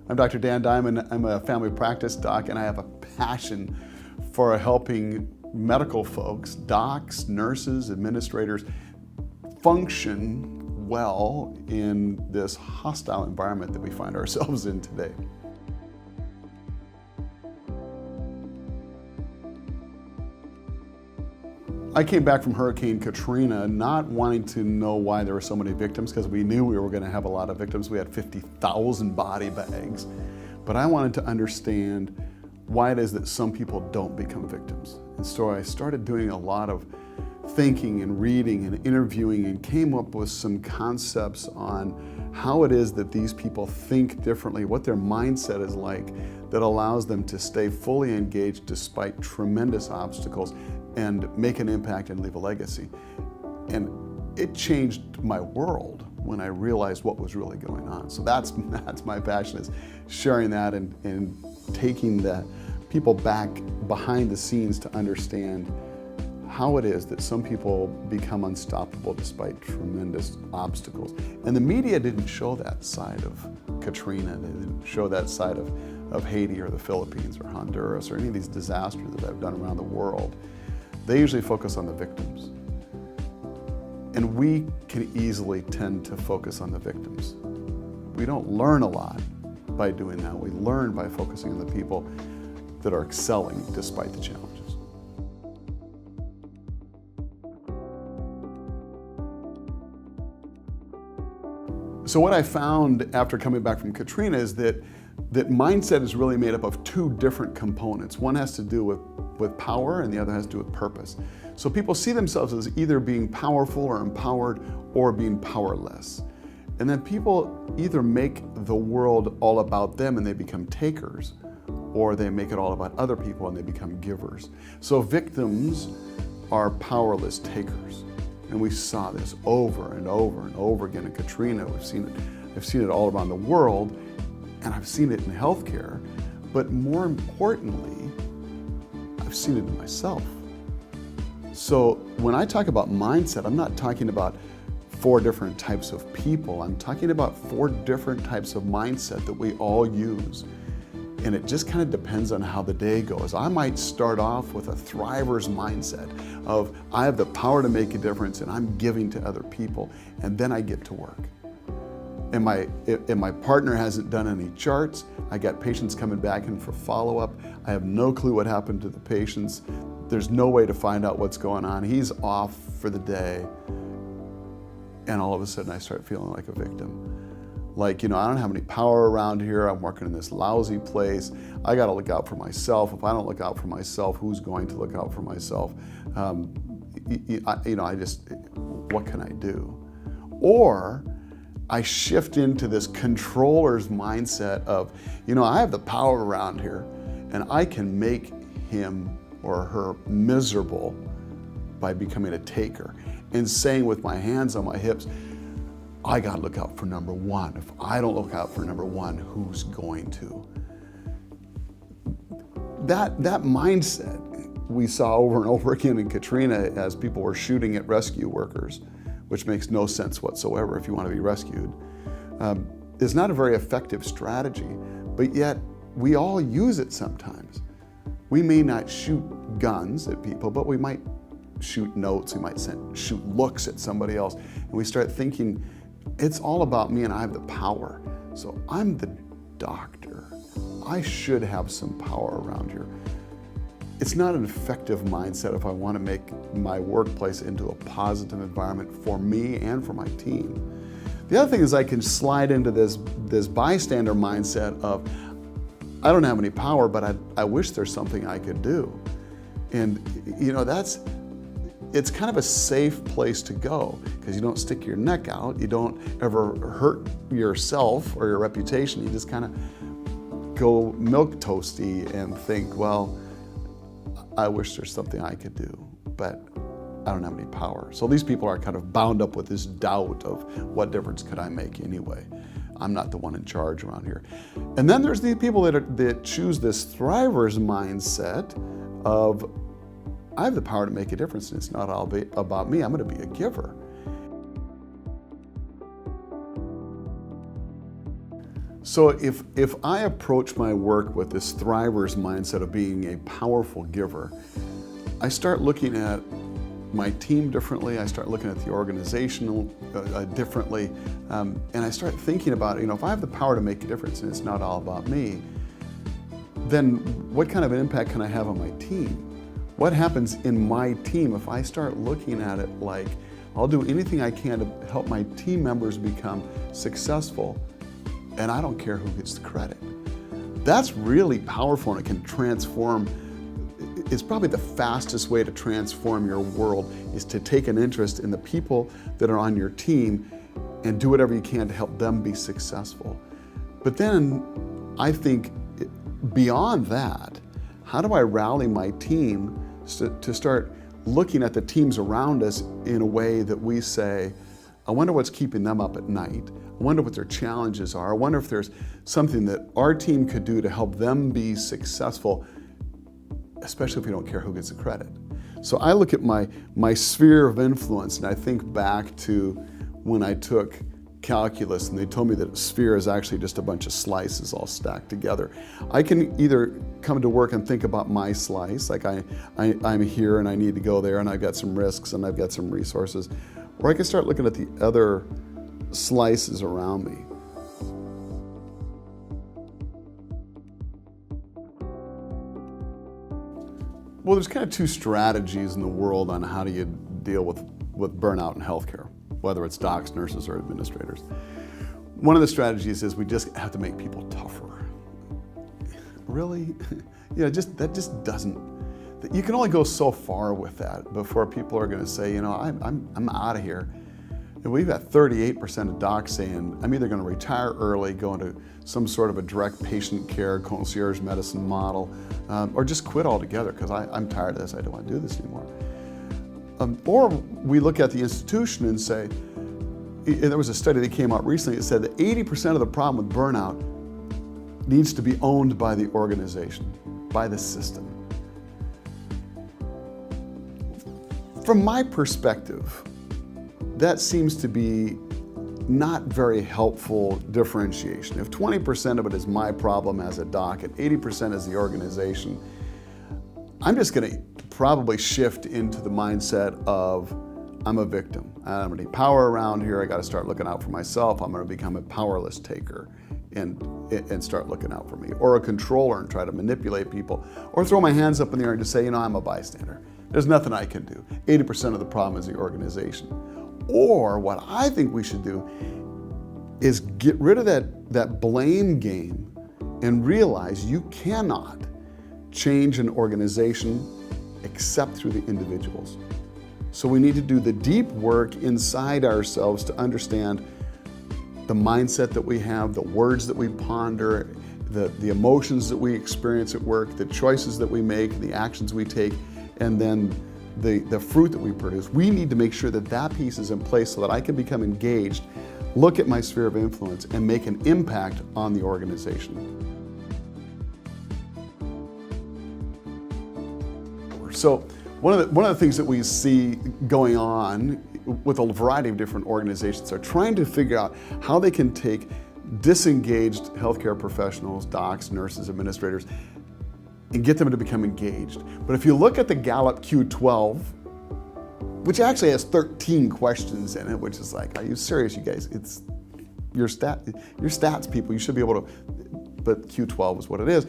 I'm Dr. Dan Diamond. I'm a family practice doc, and I have a passion for helping medical folks, docs, nurses, administrators, function well in this hostile environment that we find ourselves in today. I came back from Hurricane Katrina not wanting to know why there were so many victims, because we knew we were going to have a lot of victims. We had 50,000 body bags. But I wanted to understand why it is that some people don't become victims. And so I started doing a lot of thinking and reading and interviewing and came up with some concepts on how it is that these people think differently, what their mindset is like that allows them to stay fully engaged despite tremendous obstacles and make an impact and leave a legacy. And it changed my world when I realized what was really going on. So that's my passion, is sharing that and taking the people back behind the scenes to understand how it is that some people become unstoppable despite tremendous obstacles. And the media didn't show that side of Katrina. They didn't show that side of Haiti or the Philippines or Honduras or any of these disasters that I've done around the world. They usually focus on the victims. And we can easily tend to focus on the victims. We don't learn a lot by doing that. We learn by focusing on the people that are excelling despite the challenges. So what I found after coming back from Katrina is that mindset is really made up of two different components. One has to do with power and the other has to do with purpose. So people see themselves as either being powerful or empowered or being powerless. And then people either make the world all about them and they become takers, or they make it all about other people and they become givers. So victims are powerless takers. And we saw this over and over and over again in Katrina. I've seen it all around the world, and I've seen it in healthcare. But more importantly, I've seen it in myself. So when I talk about mindset, I'm not talking about 4 different types of people. I'm talking about 4 different types of mindset that we all use. And it just kind of depends on how the day goes. I might start off with a thriver's mindset of I have the power to make a difference and I'm giving to other people, and then I get to work. And my partner hasn't done any charts. I got patients coming back in for follow-up. I have no clue what happened to the patients. There's no way to find out what's going on. He's off for the day. And all of a sudden I start feeling like a victim. Like, I don't have any power around here. I'm working in this lousy place. I got to look out for myself. If I don't look out for myself, who's going to look out for myself? What can I do? Or I shift into this controller's mindset of, I have the power around here and I can make him or her miserable by becoming a taker and saying with my hands on my hips, I gotta look out for number 1. If I don't look out for number 1, who's going to? That mindset we saw over and over again in Katrina as people were shooting at rescue workers, which makes no sense whatsoever if you want to be rescued, is not a very effective strategy, but yet we all use it sometimes. We may not shoot guns at people, but we might shoot notes, we might shoot looks at somebody else, and we start thinking, it's all about me and I have the power. So I'm the doctor. I should have some power around here. It's not an effective mindset if I want to make my workplace into a positive environment for me and for my team. The other thing is I can slide into this bystander mindset of, I don't have any power, but I wish there's something I could do. And it's kind of a safe place to go because you don't stick your neck out, you don't ever hurt yourself or your reputation, you just kind of go milk toasty and think, well, I wish there's something I could do, but I don't have any power. So these people are kind of bound up with this doubt of what difference could I make anyway? I'm not the one in charge around here. And then there's the people that choose this thriver's mindset of, I have the power to make a difference and it's not all about me, I'm gonna be a giver. So if I approach my work with this thriver's mindset of being a powerful giver, I start looking at my team differently, I start looking at the organizational differently, and I start thinking about, if I have the power to make a difference and it's not all about me, then what kind of an impact can I have on my team? What happens in my team if I start looking at it like, I'll do anything I can to help my team members become successful, and I don't care who gets the credit. That's really powerful, and it can transform. It's probably the fastest way to transform your world is to take an interest in the people that are on your team and do whatever you can to help them be successful. But then I think beyond that, how do I rally my team to start looking at the teams around us in a way that we say, I wonder what's keeping them up at night. I wonder what their challenges are. I wonder if there's something that our team could do to help them be successful, especially if we don't care who gets the credit. So I look at my sphere of influence, and I think back to when I took calculus and they told me that a sphere is actually just a bunch of slices all stacked together. I can either come to work and think about my slice, like I'm here and I need to go there and I've got some risks and I've got some resources, or I can start looking at the other slices around me. Well, there's kind of two strategies in the world on how do you deal with burnout in healthcare, whether it's docs, nurses, or administrators. One of the strategies is we just have to make people tougher. Really? That just doesn't. You can only go so far with that before people are going to say, I'm out of here. And we've got 38% of docs saying, I'm either going to retire early, go into some sort of a direct patient care, concierge medicine model, or just quit altogether because I'm tired of this, I don't want to do this anymore. Or we look at the institution and say, and there was a study that came out recently that said that 80% of the problem with burnout needs to be owned by the organization, by the system. From my perspective, that seems to be not very helpful differentiation. If 20% of it is my problem as a doc and 80% is the organization, I'm just going to probably shift into the mindset of I'm a victim. I don't need power around here. I got to start looking out for myself. I'm going to become a powerless taker and start looking out for me, or a controller and try to manipulate people, or throw my hands up in the air and just say, I'm a bystander. There's nothing I can do. 80% of the problem is the organization. Or what I think we should do is get rid of that blame game and realize you cannot change an organization except through the individuals. So we need to do the deep work inside ourselves to understand the mindset that we have, the words that we ponder, the emotions that we experience at work, the choices that we make, the actions we take, and then the fruit that we produce. We need to make sure that piece is in place so that I can become engaged, look at my sphere of influence, and make an impact on the organization. So one of the things that we see going on with a variety of different organizations are trying to figure out how they can take disengaged healthcare professionals, docs, nurses, administrators, and get them to become engaged. But if you look at the Gallup Q12, which actually has 13 questions in it, which is like, are you serious, you guys? It's your stats people, you should be able to, but Q12 is what it is.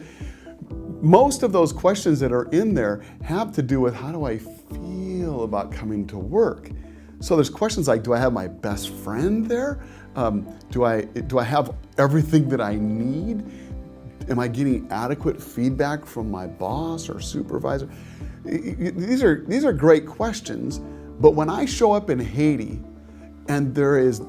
Most of those questions that are in there have to do with how do I feel about coming to work? So there's questions like, do I have my best friend there? Do I have everything that I need? Am I getting adequate feedback from my boss or supervisor? These are great questions, but when I show up in Haiti and there is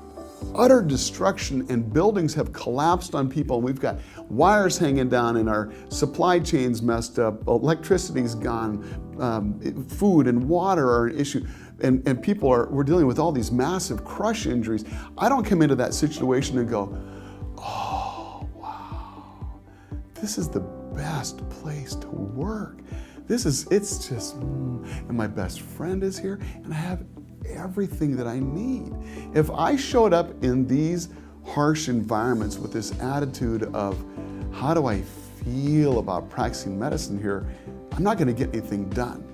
utter destruction and buildings have collapsed on people, and we've got wires hanging down and our supply chain's messed up, electricity's gone, food and water are an issue, and we're dealing with all these massive crush injuries. I don't come into that situation and go, oh, wow, this is the best place to work. And my best friend is here, and I have everything that I need. If I showed up in these harsh environments with this attitude of, how do I feel about practicing medicine here? I'm not going to get anything done.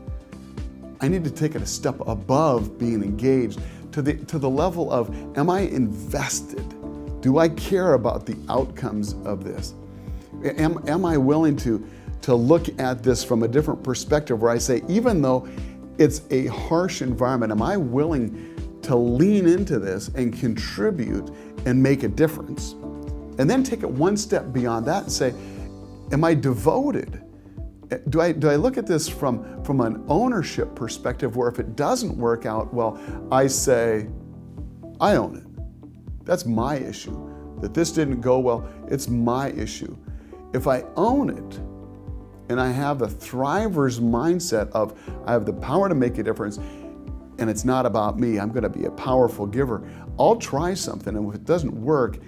I need to take it a step above being engaged to the level of, am I invested? Do I care about the outcomes of this? Am I willing to look at this from a different perspective, where I say, even though it's a harsh environment, am I willing to lean into this and contribute and make a difference? And then take it one step beyond that and say, am I devoted? Do I look at this from an ownership perspective, where if it doesn't work out well, I say, I own it. That's my issue. That this didn't go well, it's my issue. If I own it, and I have the thriver's mindset of, I have the power to make a difference, and it's not about me, I'm gonna be a powerful giver, I'll try something, and if it doesn't work,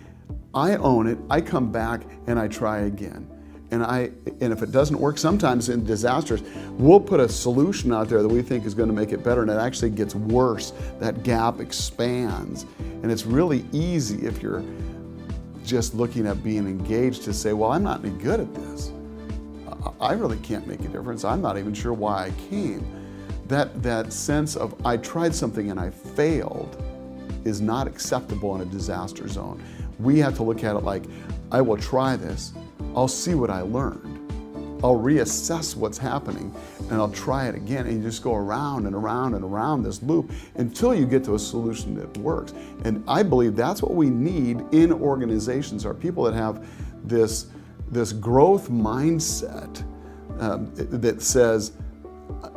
I own it, I come back and I try again. And if it doesn't work, sometimes in disasters, we'll put a solution out there that we think is going to make it better, and it actually gets worse. That gap expands. And it's really easy, if you're just looking at being engaged, to say, well, I'm not any good at this. I really can't make a difference. I'm not even sure why I came. That sense of, I tried something and I failed, is not acceptable in a disaster zone. We have to look at it like, I will try this. I'll see what I learned. I'll reassess what's happening, and I'll try it again. And you just go around and around and around this loop until you get to a solution that works. And I believe that's what we need in organizations, are people that have this growth mindset that says,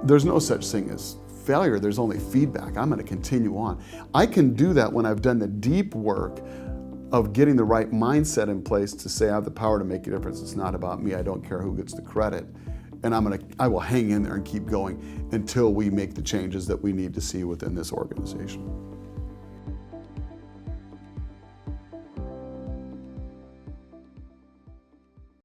there's no such thing as failure, there's only feedback. I'm going to continue on. I can do that when I've done the deep work of getting the right mindset in place to say, I have the power to make a difference. It's not about me. I don't care who gets the credit. And I will hang in there and keep going until we make the changes that we need to see within this organization.